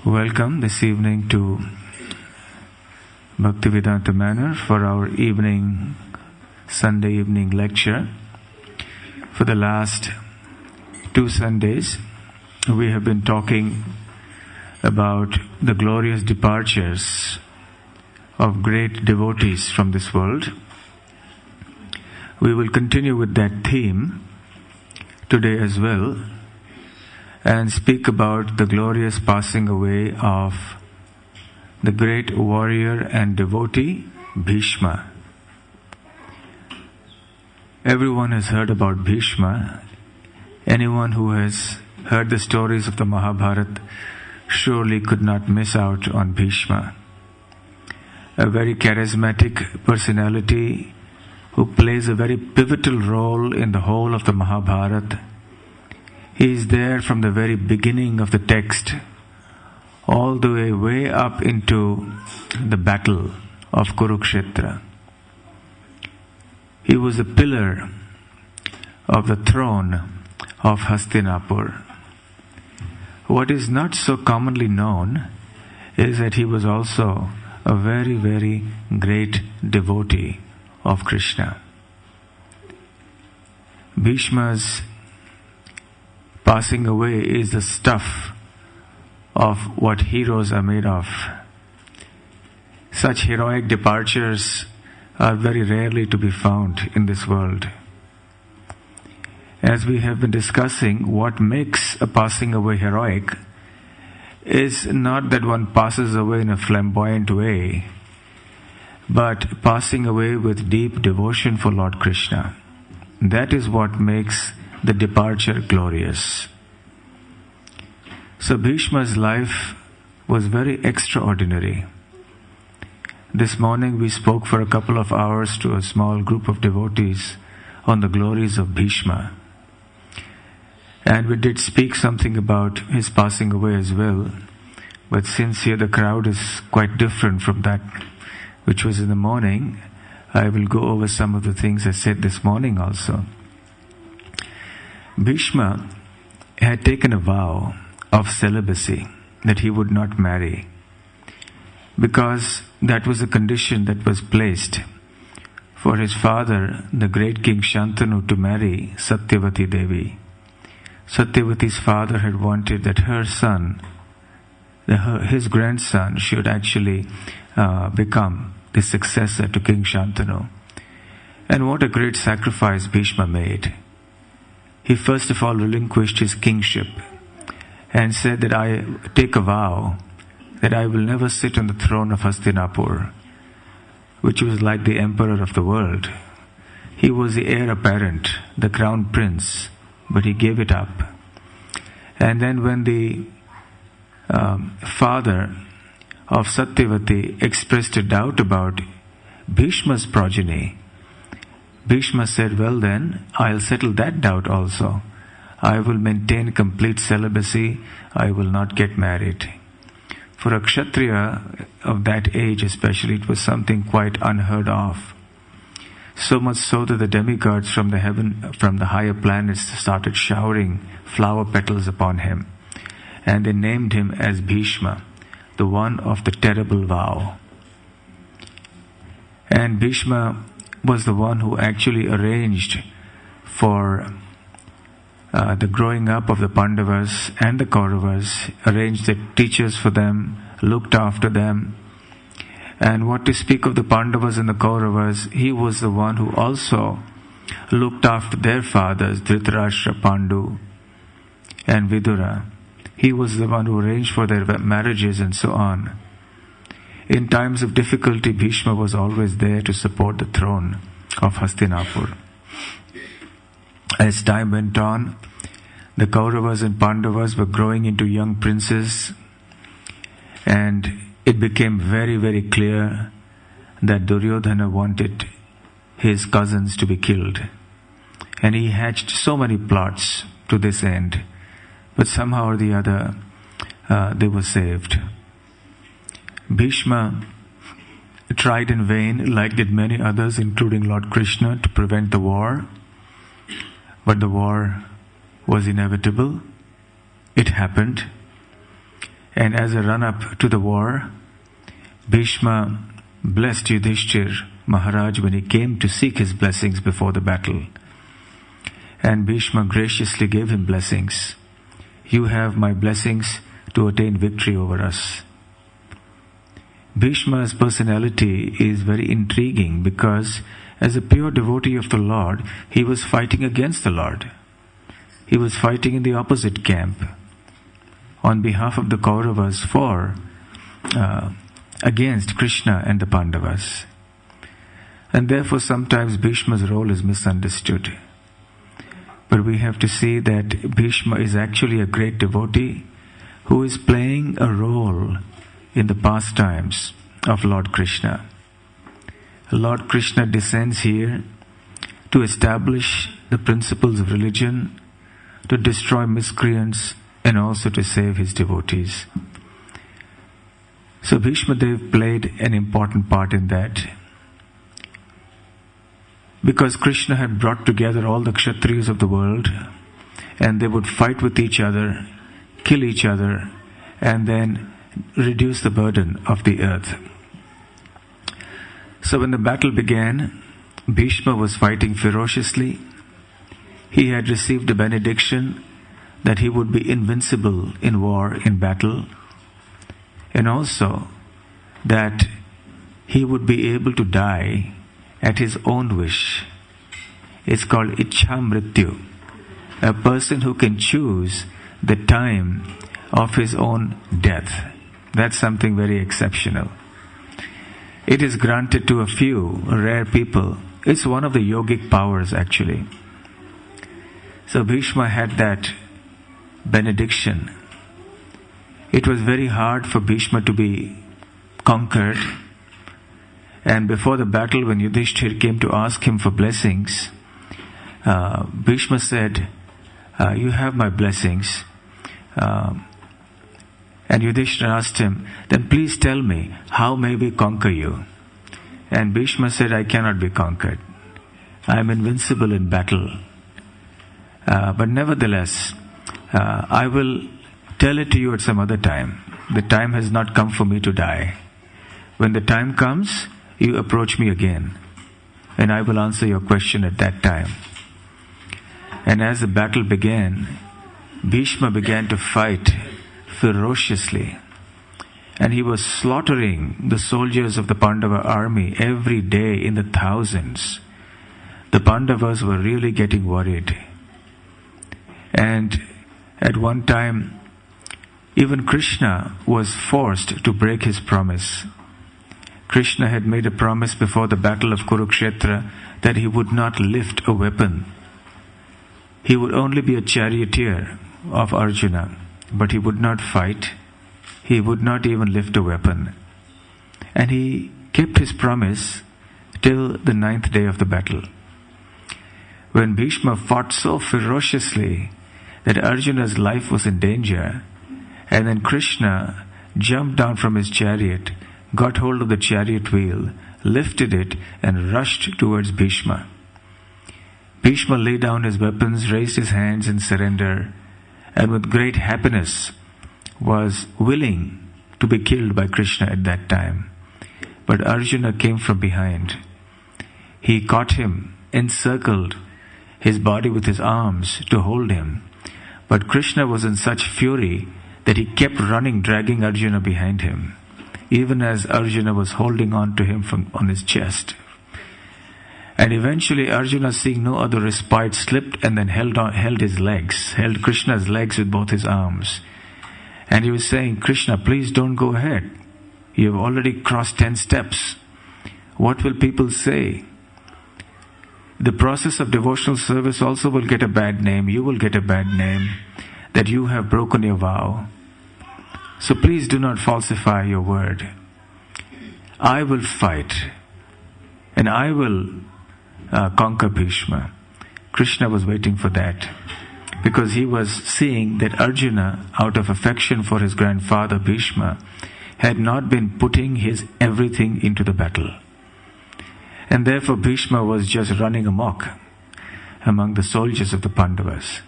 Welcome this evening to Bhaktivedanta Manor for our Sunday evening lecture. For the last 2 Sundays, we have been talking about the glorious departures of great devotees from this world. We will continue with that theme today as well, and speak about the glorious passing away of the great warrior and devotee Bhishma. Everyone has heard about Bhishma. Anyone who has heard the stories of the Mahabharata surely could not miss out on Bhishma. A very charismatic personality who plays a very pivotal role in the whole of the Mahabharata. He is there from the very beginning of the text, all the way up into the battle of Kurukshetra. He was a pillar of the throne of Hastinapur. What is not so commonly known is that he was also a very, very great devotee of Krishna. Bhishma's passing away is the stuff of what heroes are made of. Such heroic departures are very rarely to be found in this world. As we have been discussing, what makes a passing away heroic is not that one passes away in a flamboyant way, but passing away with deep devotion for Lord Krishna. That is what makes the departure glorious. So Bhishma's life was very extraordinary. This morning we spoke for a couple of hours to a small group of devotees on the glories of Bhishma. And we did speak something about his passing away as well. But since here the crowd is quite different from that which was in the morning, I will go over some of the things I said this morning also. Bhishma had taken a vow of celibacy, that he would not marry, because that was a condition that was placed for his father, the great King Shantanu, to marry Satyavati Devi. Satyavati's father had wanted that her son, his grandson, should actually become the successor to King Shantanu. And what a great sacrifice Bhishma made. He first of all relinquished his kingship and said that I take a vow that I will never sit on the throne of Hastinapur, which was like the emperor of the world. He was the heir apparent, the crown prince, but he gave it up. And then when the father of Satyavati expressed a doubt about Bhishma's progeny, Bhishma said, well then, I'll settle that doubt also. I will maintain complete celibacy. I will not get married. For a Kshatriya of that age especially, it was something quite unheard of. So much so that the demigods from the higher planets started showering flower petals upon him. And they named him as Bhishma, the one of the terrible vow. And Bhishma was the one who actually arranged for the growing up of the Pandavas and the Kauravas, arranged the teachers for them, looked after them. And what to speak of the Pandavas and the Kauravas, he was the one who also looked after their fathers, Dhritarashtra, Pandu and Vidura. He was the one who arranged for their marriages and so on. In times of difficulty, Bhishma was always there to support the throne of Hastinapur. As time went on, the Kauravas and Pandavas were growing into young princes, and it became very, very clear that Duryodhana wanted his cousins to be killed. And he hatched so many plots to this end, but somehow or the other they were saved. Bhishma tried in vain, like did many others, including Lord Krishna, to prevent the war. But the war was inevitable. It happened. And as a run-up to the war, Bhishma blessed Yudhishthir Maharaj when he came to seek his blessings before the battle. And Bhishma graciously gave him blessings. You have my blessings to attain victory over us. Bhishma's personality is very intriguing because as a pure devotee of the Lord, he was fighting against the Lord. He was fighting in the opposite camp on behalf of the Kauravas against Krishna and the Pandavas. And therefore sometimes Bhishma's role is misunderstood. But we have to see that Bhishma is actually a great devotee who is playing a role in the pastimes of Lord Krishna. Lord Krishna descends here to establish the principles of religion, to destroy miscreants, and also to save his devotees. So Bhishma Dev played an important part in that. Because Krishna had brought together all the Kshatriyas of the world, and they would fight with each other, kill each other, and then reduce the burden of the earth. So when the battle began, Bhishma was fighting ferociously. He had received a benediction that he would be invincible in war, in battle, and also that he would be able to die at his own wish. It's called Ichha Mrityu. A person who can choose the time of his own death. That's something very exceptional. It is granted to a few rare people. It's one of the yogic powers actually. So Bhishma had that benediction. It was very hard for Bhishma to be conquered. And before the battle, when Yudhishthir came to ask him for blessings, Bhishma said, you have my blessings. And Yudhishthir asked him, then please tell me, how may we conquer you? And Bhishma said, I cannot be conquered. I am invincible in battle. But nevertheless, I will tell it to you at some other time. The time has not come for me to die. When the time comes, you approach me again, and I will answer your question at that time. And as the battle began, Bhishma began to fight ferociously, and he was slaughtering the soldiers of the Pandava army every day in the thousands. The Pandavas were really getting worried. And at one time, even Krishna was forced to break his promise. Krishna had made a promise before the battle of Kurukshetra that he would not lift a weapon. He would only be a charioteer of Arjuna, but he would not fight. He would not even lift a weapon. And he kept his promise till the 9th day of the battle. When Bhishma fought so ferociously that Arjuna's life was in danger, and then Krishna jumped down from his chariot, got hold of the chariot wheel, lifted it, and rushed towards Bhishma. Bhishma laid down his weapons, raised his hands in surrender, and with great happiness was willing to be killed by Krishna at that time. But Arjuna came from behind. He caught him, encircled his body with his arms to hold him. But Krishna was in such fury that he kept running, dragging Arjuna behind him, even as Arjuna was holding on to him on his chest. And eventually Arjuna, seeing no other respite, slipped and then held Krishna's legs with both his arms. And he was saying, Krishna, please don't go ahead. You have already crossed 10 steps. What will people say? The process of devotional service also will get a bad name. You will get a bad name that you have broken your vow. So please do not falsify your word. I will fight and I will conquer Bhishma. Krishna was waiting for that because he was seeing that Arjuna, out of affection for his grandfather Bhishma, had not been putting his everything into the battle. And therefore Bhishma was just running amok among the soldiers of the Pandavas.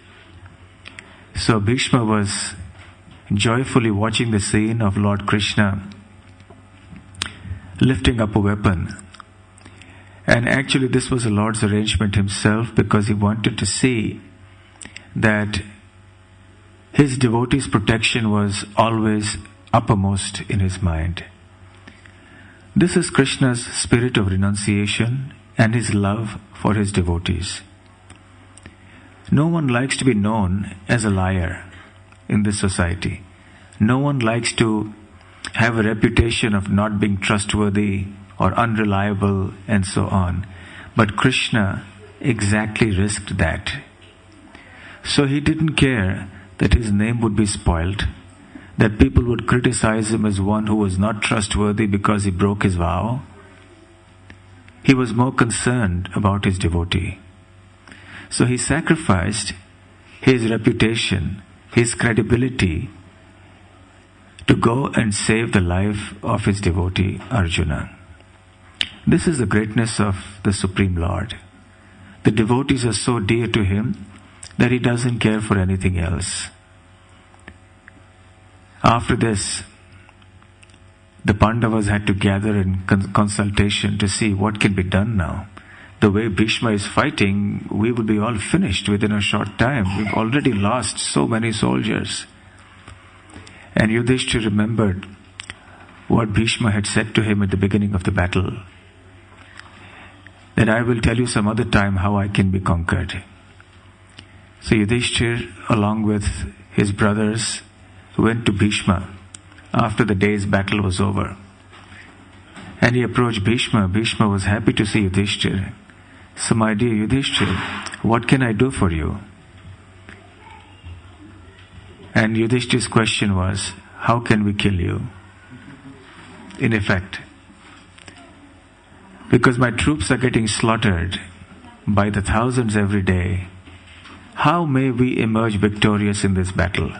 So Bhishma was joyfully watching the scene of Lord Krishna lifting up a weapon. And actually this was the Lord's arrangement himself, because he wanted to see that his devotees' protection was always uppermost in his mind. This is Krishna's spirit of renunciation and his love for his devotees. No one likes to be known as a liar in this society. No one likes to have a reputation of not being trustworthy or unreliable and so on. But Krishna exactly risked that. So he didn't care that his name would be spoiled, that people would criticize him as one who was not trustworthy because he broke his vow. He was more concerned about his devotee. So he sacrificed his reputation, his credibility, to go and save the life of his devotee Arjuna. This is the greatness of the Supreme Lord. The devotees are so dear to him that he doesn't care for anything else. After this, the Pandavas had to gather in consultation to see what can be done now. The way Bhishma is fighting, we will be all finished within a short time. We've already lost so many soldiers. And Yudhishthira remembered what Bhishma had said to him at the beginning of the battle, that I will tell you some other time how I can be conquered. So Yudhishthira, along with his brothers, went to Bhishma after the day's battle was over. And he approached Bhishma. Bhishma was happy to see Yudhishthira. So, my dear Yudhishthira, what can I do for you? And Yudhishthira's question was, how can we kill you? In effect, because my troops are getting slaughtered by the thousands every day, how may we emerge victorious in this battle?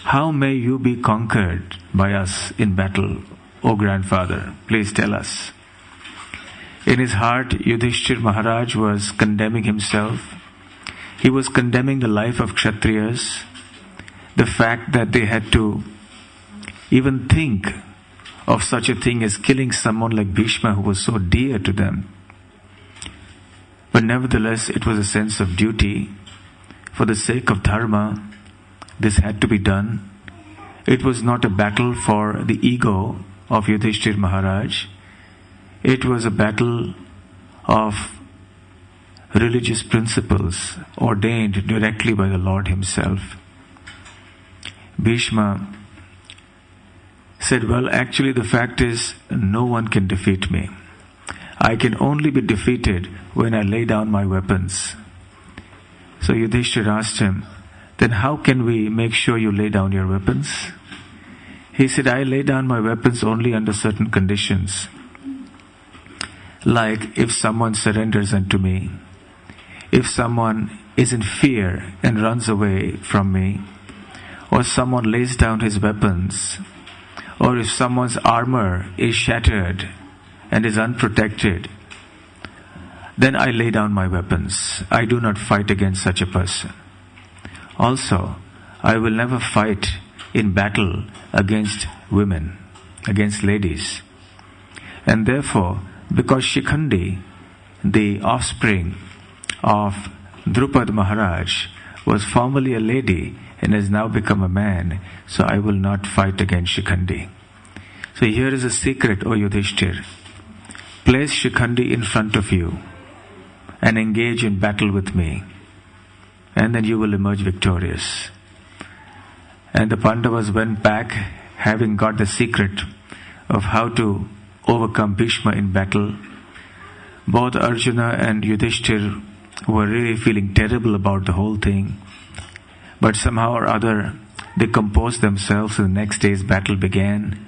How may you be conquered by us in battle, O grandfather? Please tell us. In his heart, Yudhishthira Maharaj was condemning himself. He was condemning the life of Kshatriyas, the fact that they had to even think of such a thing as killing someone like Bhishma who was so dear to them. But nevertheless, it was a sense of duty. For the sake of dharma, this had to be done. It was not a battle for the ego of Yudhishthira Maharaj. It was a battle of religious principles ordained directly by the Lord himself. Bhishma said, well, actually the fact is, no one can defeat me. I can only be defeated when I lay down my weapons. So Yudhishthira asked him, then how can we make sure you lay down your weapons? He said, I lay down my weapons only under certain conditions. Like if someone surrenders unto me, if someone is in fear and runs away from me, or someone lays down his weapons, or if someone's armor is shattered and is unprotected, then I lay down my weapons. I do not fight against such a person. Also, I will never fight in battle against women, against ladies. And therefore, because Shikhandi, the offspring of Drupad Maharaj, was formerly a lady and has now become a man, so I will not fight against Shikhandi. So here is a secret, O Yudhishthira. Place Shikhandi in front of you and engage in battle with me, and then you will emerge victorious. And the Pandavas went back, having got the secret of how to overcome Bhishma in battle. Both Arjuna and Yudhishthira were really feeling terrible about the whole thing. But somehow or other, they composed themselves and the next day's battle began.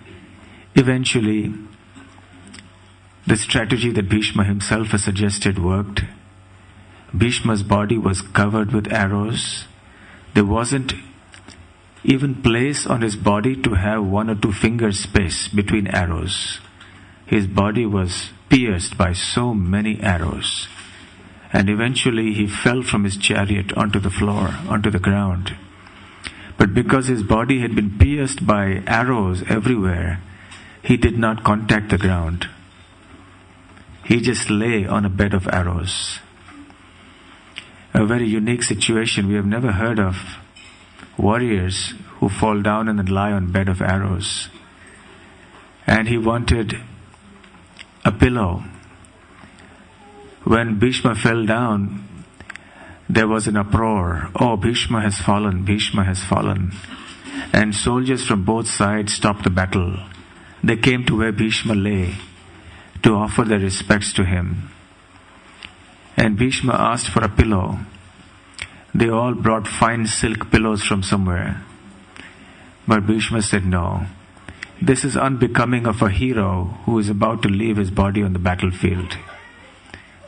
Eventually, the strategy that Bhishma himself has suggested worked. Bhishma's body was covered with arrows. There wasn't even place on his body to have 1 or 2 fingers space between arrows. His body was pierced by so many arrows. And eventually he fell from his chariot onto the floor, onto the ground. But because his body had been pierced by arrows everywhere, he did not contact the ground. He just lay on a bed of arrows. A very unique situation. We have never heard of warriors who fall down and then lie on a bed of arrows. And he wanted a pillow. When Bhishma fell down, there was an uproar. Oh, Bhishma has fallen, Bhishma has fallen. And soldiers from both sides stopped the battle. They came to where Bhishma lay to offer their respects to him. And Bhishma asked for a pillow. They all brought fine silk pillows from somewhere. But Bhishma said, no, this is unbecoming of a hero who is about to leave his body on the battlefield.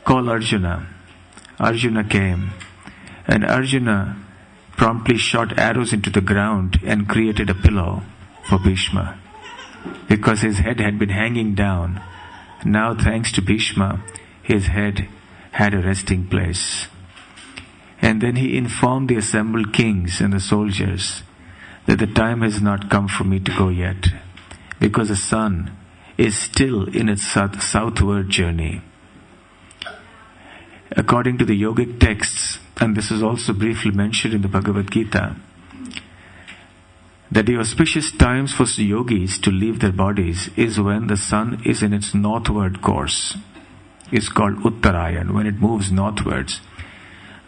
Call Arjuna. Arjuna came. And Arjuna promptly shot arrows into the ground and created a pillow for Bhishma. Because his head had been hanging down. Now, thanks to Bhishma, his head had a resting place. And then he informed the assembled kings and the soldiers that the time has not come for me to go yet, because the sun is still in its southward journey. According to the yogic texts, and this is also briefly mentioned in the Bhagavad Gita, that the auspicious times for yogis to leave their bodies is when the sun is in its northward course. It's called Uttarayan, when it moves northwards.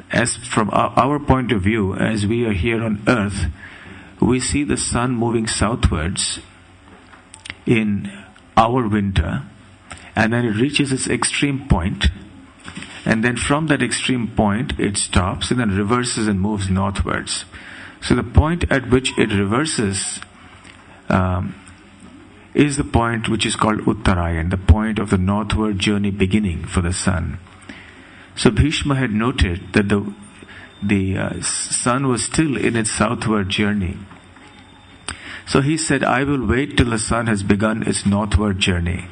As from our point of view, as we are here on earth, we see the sun moving southwards in our winter, and then it reaches its extreme point, and then from that extreme point it stops and then reverses and moves northwards. So the point at which it reverses is the point which is called Uttarayan, the point of the northward journey beginning for the sun. So Bhishma had noted that the sun was still in its southward journey. So he said, I will wait till the sun has begun its northward journey.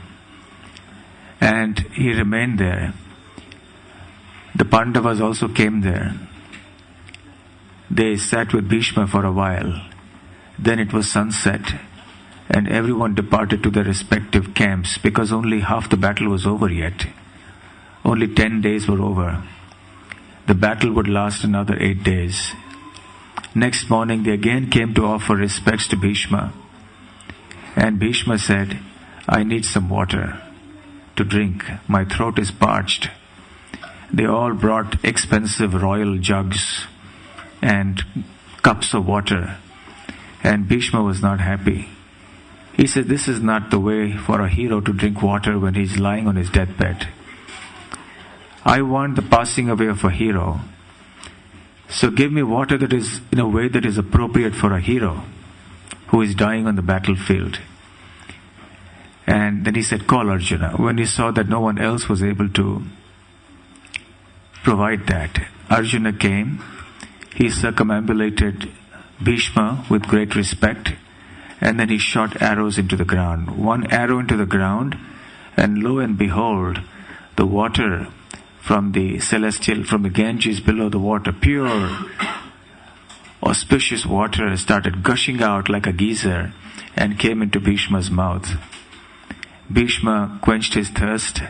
And he remained there. The Pandavas also came there. They sat with Bhishma for a while. Then it was sunset, and everyone departed to their respective camps, because only half the battle was over yet. Only 10 days were over. The battle would last another 8 days. Next morning they again came to offer respects to Bhishma. And Bhishma said, I need some water to drink. My throat is parched. They all brought expensive royal jugs and cups of water. And Bhishma was not happy. He said, this is not the way for a hero to drink water when he's lying on his deathbed. I want the passing away of a hero. So give me water that is in a way that is appropriate for a hero who is dying on the battlefield. And then he said, call Arjuna. When he saw that no one else was able to provide that, Arjuna came. He circumambulated Bhishma with great respect, and then he shot arrows into the ground. One arrow into the ground, and lo and behold, the water from the Ganges below the water, pure, auspicious water, started gushing out like a geyser and came into Bhishma's mouth. Bhishma quenched his thirst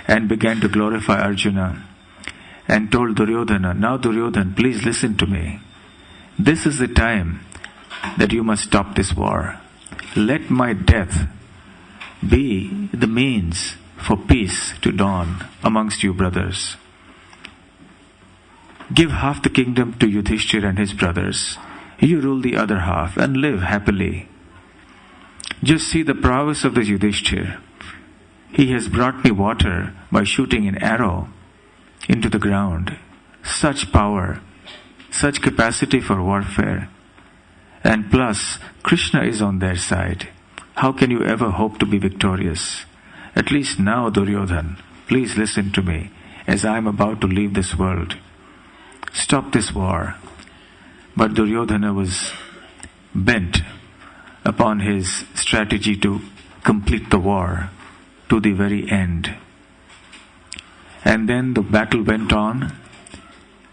and began to glorify Arjuna and told Duryodhana, now Duryodhana, please listen to me. This is the time that you must stop this war. Let my death be the means for peace to dawn amongst you brothers. Give half the kingdom to Yudhishthira and his brothers. You rule the other half and live happily. Just see the prowess of this Yudhishthira. He has brought me water by shooting an arrow into the ground. Such power, such capacity for warfare. And plus, Krishna is on their side. How can you ever hope to be victorious? At least now, Duryodhana, please listen to me as I am about to leave this world. Stop this war. But Duryodhana was bent upon his strategy to complete the war to the very end. And then the battle went on.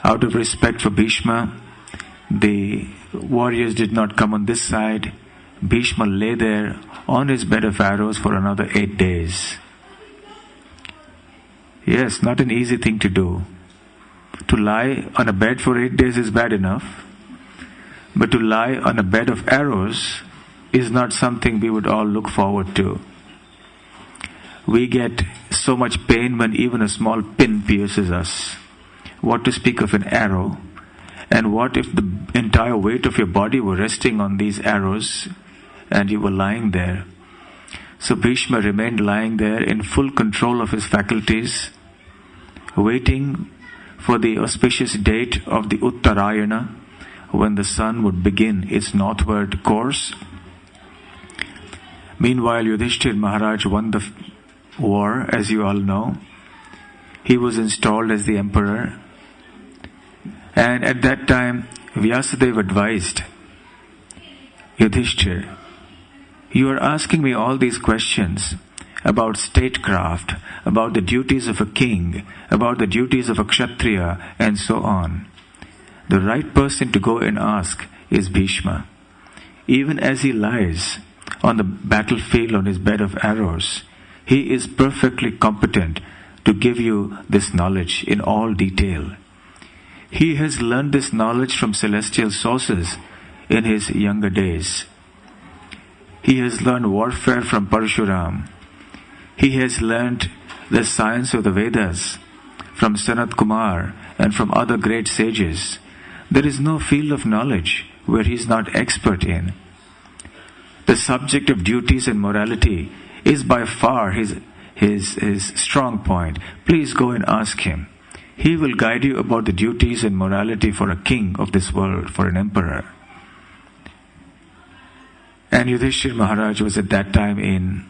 Out of respect for Bhishma, the warriors did not come on this side, Bhishma lay there on his bed of arrows for another 8 days. Yes, not an easy thing to do. To lie on a bed for 8 days is bad enough, but to lie on a bed of arrows is not something we would all look forward to. We get so much pain when even a small pin pierces us. What to speak of an arrow? And what if the entire weight of your body were resting on these arrows and you were lying there? So Bhishma remained lying there in full control of his faculties, waiting for the auspicious date of the Uttarayana, when the sun would begin its northward course. Meanwhile, Yudhishthir Maharaj won the war, as you all know. He was installed as the emperor. And at that time, Vyasadeva advised, Yudhishthir, you are asking me all these questions about statecraft, about the duties of a king, about the duties of a kshatriya, and so on. The right person to go and ask is Bhishma. Even as he lies on the battlefield on his bed of arrows, he is perfectly competent to give you this knowledge in all detail. He has learned this knowledge from celestial sources in his younger days. He has learned warfare from Parshuram. He has learned the science of the Vedas from Sanat Kumar and from other great sages. There is no field of knowledge where he is not expert in. The subject of duties and morality is by far his strong point. Please go and ask him. He will guide you about the duties and morality for a king of this world, for an emperor. And Yudhishthir Maharaj was at that time in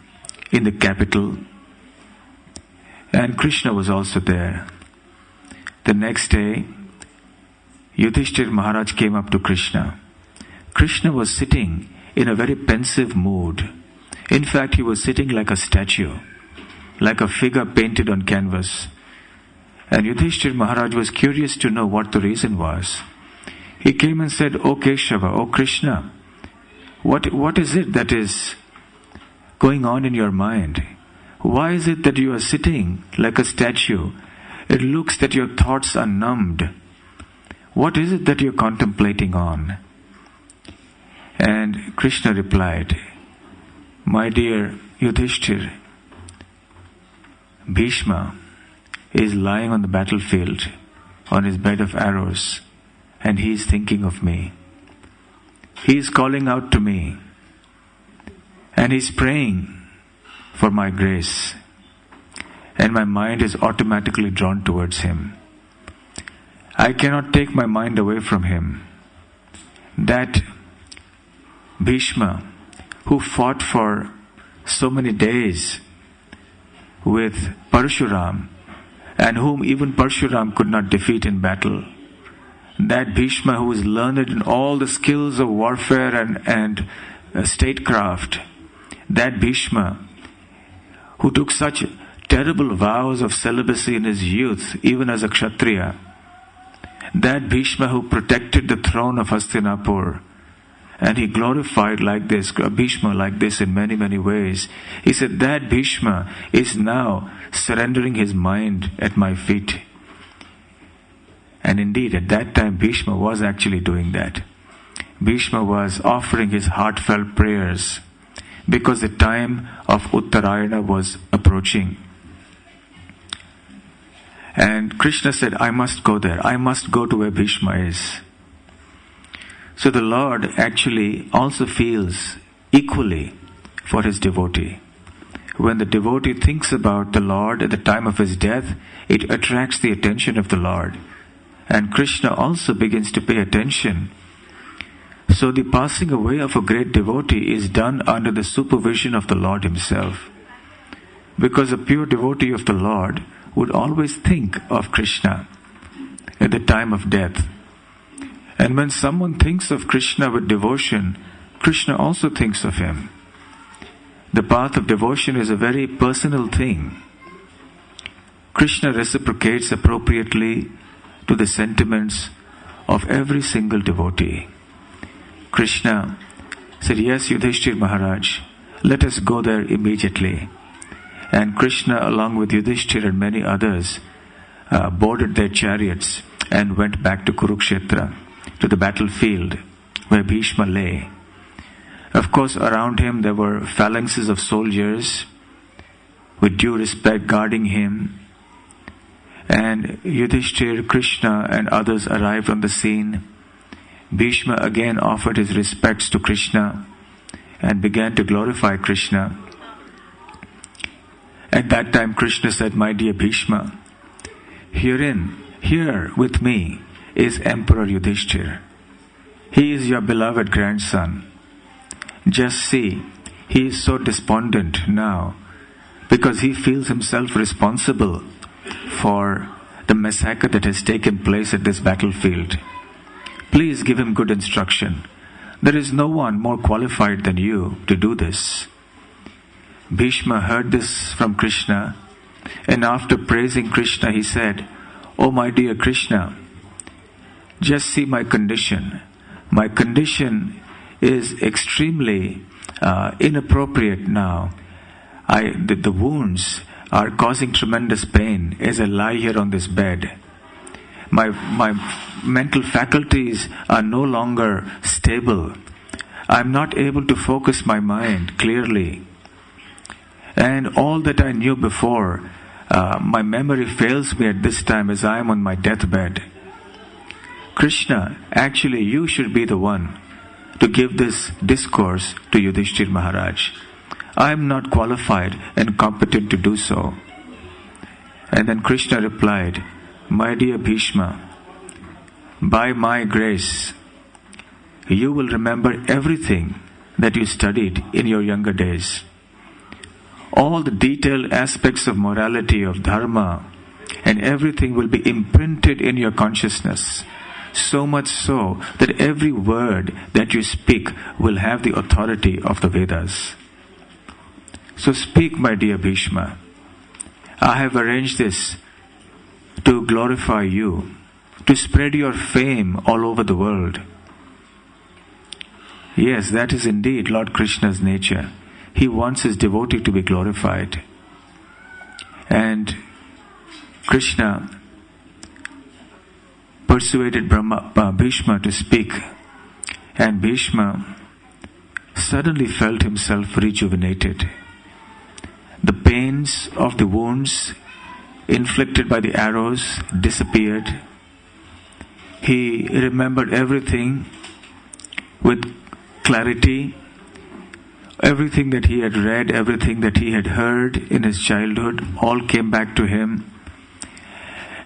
the capital. And Krishna was also there. The next day, Yudhishthir Maharaj came up to Krishna. Krishna was sitting in a very pensive mood. In fact, he was sitting like a statue, like a figure painted on canvas. And Yudhishthir Maharaj was curious to know what the reason was. He came and said, O Keshava, O Krishna, what is it that is going on in your mind? Why is it that you are sitting like a statue? It looks that your thoughts are numbed. What is it that you're contemplating on? And Krishna replied, My dear Yudhishthir, Bhishma is lying on the battlefield on his bed of arrows, and he is thinking of me. He is calling out to me, and he is praying for my grace, and my mind is automatically drawn towards him. I cannot take my mind away from him. That Bhishma, who fought for so many days with Parshuram, and whom even Parshuram could not defeat in battle, that Bhishma who is learned in all the skills of warfare and statecraft, that Bhishma who took such terrible vows of celibacy in his youth, even as a kshatriya, that Bhishma who protected the throne of Hastinapur, and he glorified like this, Bhishma like this in many, many ways. He said, that Bhishma is now surrendering his mind at my feet. And indeed, at that time, Bhishma was actually doing that. Bhishma was offering his heartfelt prayers because the time of Uttarayana was approaching. And Krishna said, I must go there. I must go to where Bhishma is. So the Lord actually also feels equally for his devotee. When the devotee thinks about the Lord at the time of his death, it attracts the attention of the Lord. And Krishna also begins to pay attention. So the passing away of a great devotee is done under the supervision of the Lord himself. Because a pure devotee of the Lord would always think of Krishna at the time of death. And when someone thinks of Krishna with devotion, Krishna also thinks of him. The path of devotion is a very personal thing. Krishna reciprocates appropriately to the sentiments of every single devotee. Krishna said, "Yes, Yudhishthir Maharaj, let us go there immediately." And Krishna, along with Yudhishthir and many others, boarded their chariots and went back to Kurukshetra, to the battlefield where Bhishma lay. Of course, around him there were phalanxes of soldiers with due respect guarding him. And Yudhishthir, Krishna and others arrived on the scene. Bhishma again offered his respects to Krishna and began to glorify Krishna. At that time Krishna said, "My dear Bhishma, here with me is Emperor Yudhishthir. He is your beloved grandson. Just see, he is so despondent now because he feels himself responsible for the massacre that has taken place at this battlefield. Please give him good instruction. There is no one more qualified than you to do this." Bhishma heard this from Krishna, and after praising Krishna he said, "Oh my dear Krishna, just see my condition. My condition is extremely inappropriate now. The wounds are causing tremendous pain as I lie here on this bed. My mental faculties are no longer stable. I'm not able to focus my mind clearly. And all that I knew before, my memory fails me at this time as I am on my deathbed. Krishna, actually you should be the one to give this discourse to Yudhishthir Maharaj. I am not qualified and competent to do so." And then Krishna replied, "My dear Bhishma, by my grace, you will remember everything that you studied in your younger days. All the detailed aspects of morality, of dharma, and everything will be imprinted in your consciousness. So much so that every word that you speak will have the authority of the Vedas. So speak, my dear Bhishma. I have arranged this to glorify you, to spread your fame all over the world." Yes, that is indeed Lord Krishna's nature. He wants his devotee to be glorified. And Krishna persuaded Bhishma to speak, and Bhishma suddenly felt himself rejuvenated. The pains of the wounds inflicted by the arrows disappeared. He remembered everything with clarity. Everything that he had read, everything that he had heard in his childhood, all came back to him.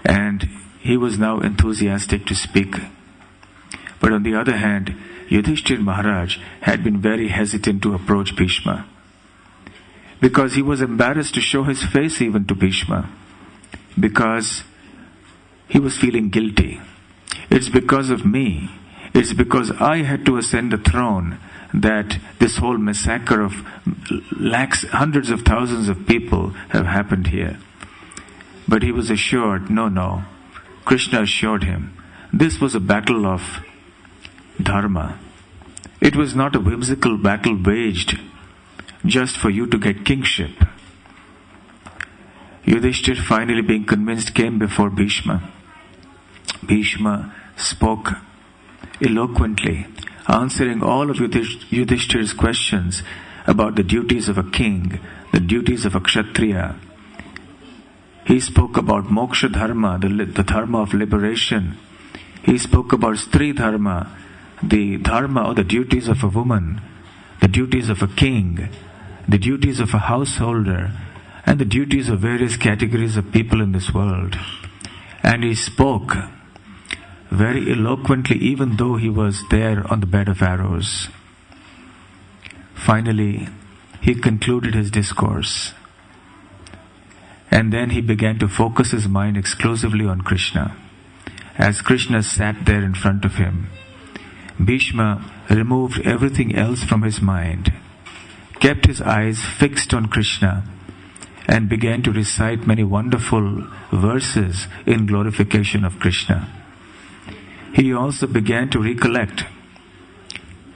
And he was now enthusiastic to speak. But on the other hand, Yudhishthir Maharaj had been very hesitant to approach Bhishma, because he was embarrassed to show his face even to Bhishma, because he was feeling guilty. It's because of me, it's because I had to ascend the throne that this whole massacre of lakhs, hundreds of thousands of people have happened here. But he was assured, no. Krishna assured him, this was a battle of dharma. It was not a whimsical battle waged just for you to get kingship. Yudhishthir, finally being convinced, came before Bhishma. Bhishma spoke eloquently, answering all of Yudhishthir's questions about the duties of a king, the duties of a kshatriya. He spoke about moksha dharma, the dharma of liberation. He spoke about stri dharma, the dharma or the duties of a woman, the duties of a king, the duties of a householder, and the duties of various categories of people in this world. And he spoke very eloquently, even though he was there on the bed of arrows. Finally, he concluded his discourse. And then he began to focus his mind exclusively on Krishna. As Krishna sat there in front of him, Bhishma removed everything else from his mind, kept his eyes fixed on Krishna, and began to recite many wonderful verses in glorification of Krishna. He also began to recollect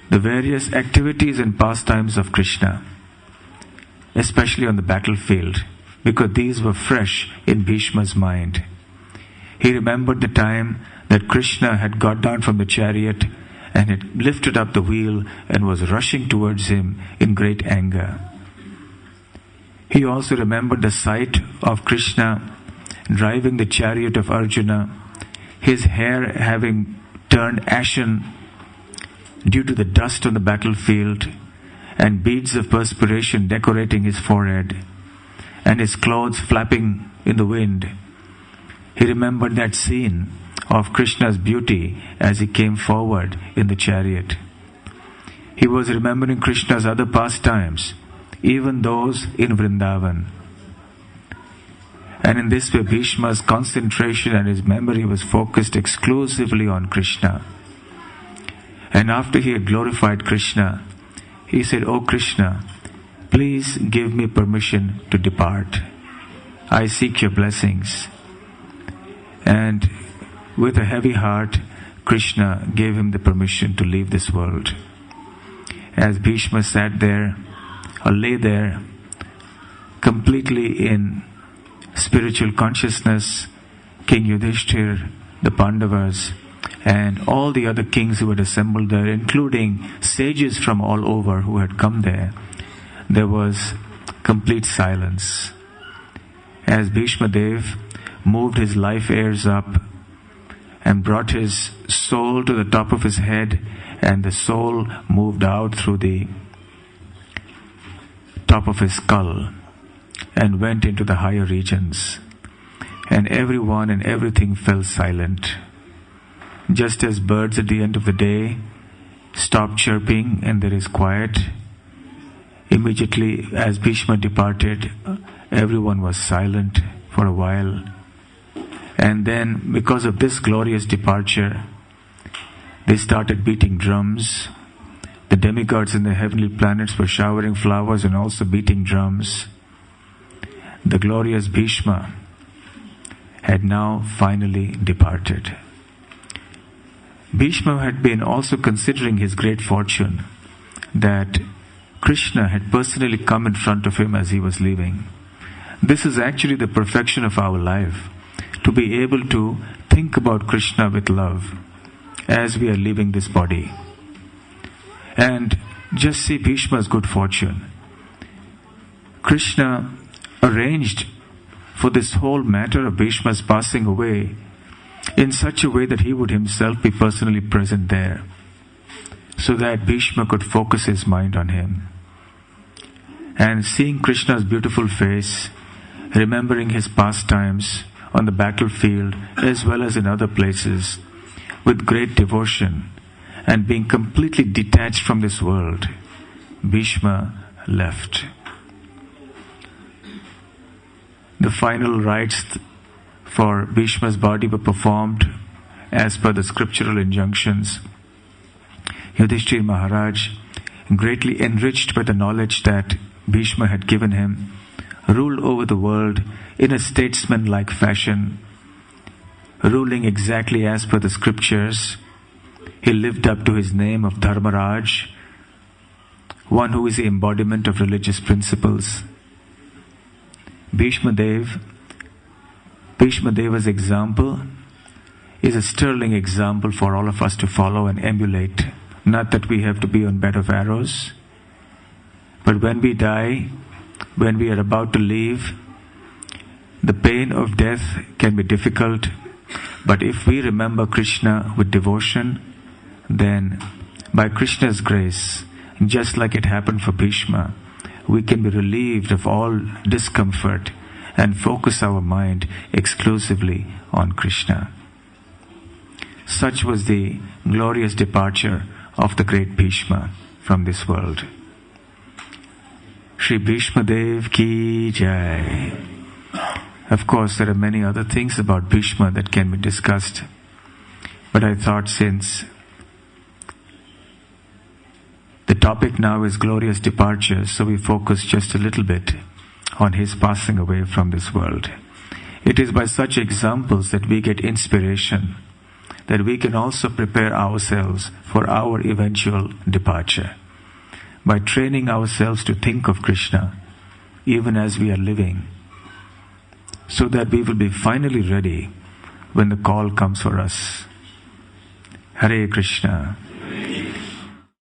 the various activities and pastimes of Krishna, especially on the battlefield, because these were fresh in Bhishma's mind. He remembered the time that Krishna had got down from the chariot and had lifted up the wheel and was rushing towards him in great anger. He also remembered the sight of Krishna driving the chariot of Arjuna, his hair having turned ashen due to the dust on the battlefield, and beads of perspiration decorating his forehead, and his clothes flapping in the wind. He remembered that scene of Krishna's beauty as he came forward in the chariot. He was remembering Krishna's other pastimes, even those in Vrindavan. And in this way, Bhishma's concentration and his memory was focused exclusively on Krishna. And after he had glorified Krishna, he said, "O Krishna, please give me permission to depart. I seek your blessings." And with a heavy heart, Krishna gave him the permission to leave this world. As Bhishma sat there, or lay there, completely in spiritual consciousness, King Yudhishthir, the Pandavas, and all the other kings who had assembled there, including sages from all over who had come there was complete silence. As Bhishma Dev moved his life airs up and brought his soul to the top of his head, and the soul moved out through the top of his skull and went into the higher regions, and everyone and everything fell silent. Just as birds at the end of the day stop chirping and there is quiet, immediately as Bhishma departed, everyone was silent for a while. And then, because of this glorious departure, they started beating drums. The demigods in the heavenly planets were showering flowers and also beating drums. The glorious Bhishma had now finally departed. Bhishma had been also considering his great fortune that Krishna had personally come in front of him as he was leaving. This is actually the perfection of our life, to be able to think about Krishna with love as we are leaving this body. And just see Bhishma's good fortune. Krishna arranged for this whole matter of Bhishma's passing away in such a way that he would himself be personally present there, so that Bhishma could focus his mind on him. And seeing Krishna's beautiful face, remembering his pastimes on the battlefield as well as in other places, with great devotion, and being completely detached from this world, Bhishma left. The final rites for Bhishma's body were performed as per the scriptural injunctions. Yudhishthir Maharaj, greatly enriched by the knowledge that Bhishma had given him, ruled over the world in a statesman-like fashion, ruling exactly as per the scriptures. He lived up to his name of Dharmaraj, one who is the embodiment of religious principles. Bhishma Deva's example is a sterling example for all of us to follow and emulate. Not that we have to be on bed of arrows, but when we die, when we are about to leave, the pain of death can be difficult, but if we remember Krishna with devotion, then by Krishna's grace, just like it happened for Bhishma, we can be relieved of all discomfort and focus our mind exclusively on Krishna. Such was the glorious departure of the great Bhishma from this world. Shri Bhishma Dev Ki Jai. Of course, there are many other things about Bhishma that can be discussed, but I thought since the topic now is glorious departure, so we focus just a little bit on his passing away from this world. It is by such examples that we get inspiration that we can also prepare ourselves for our eventual departure by training ourselves to think of Krishna even as we are living, so that we will be finally ready when the call comes for us. Hare Krishna.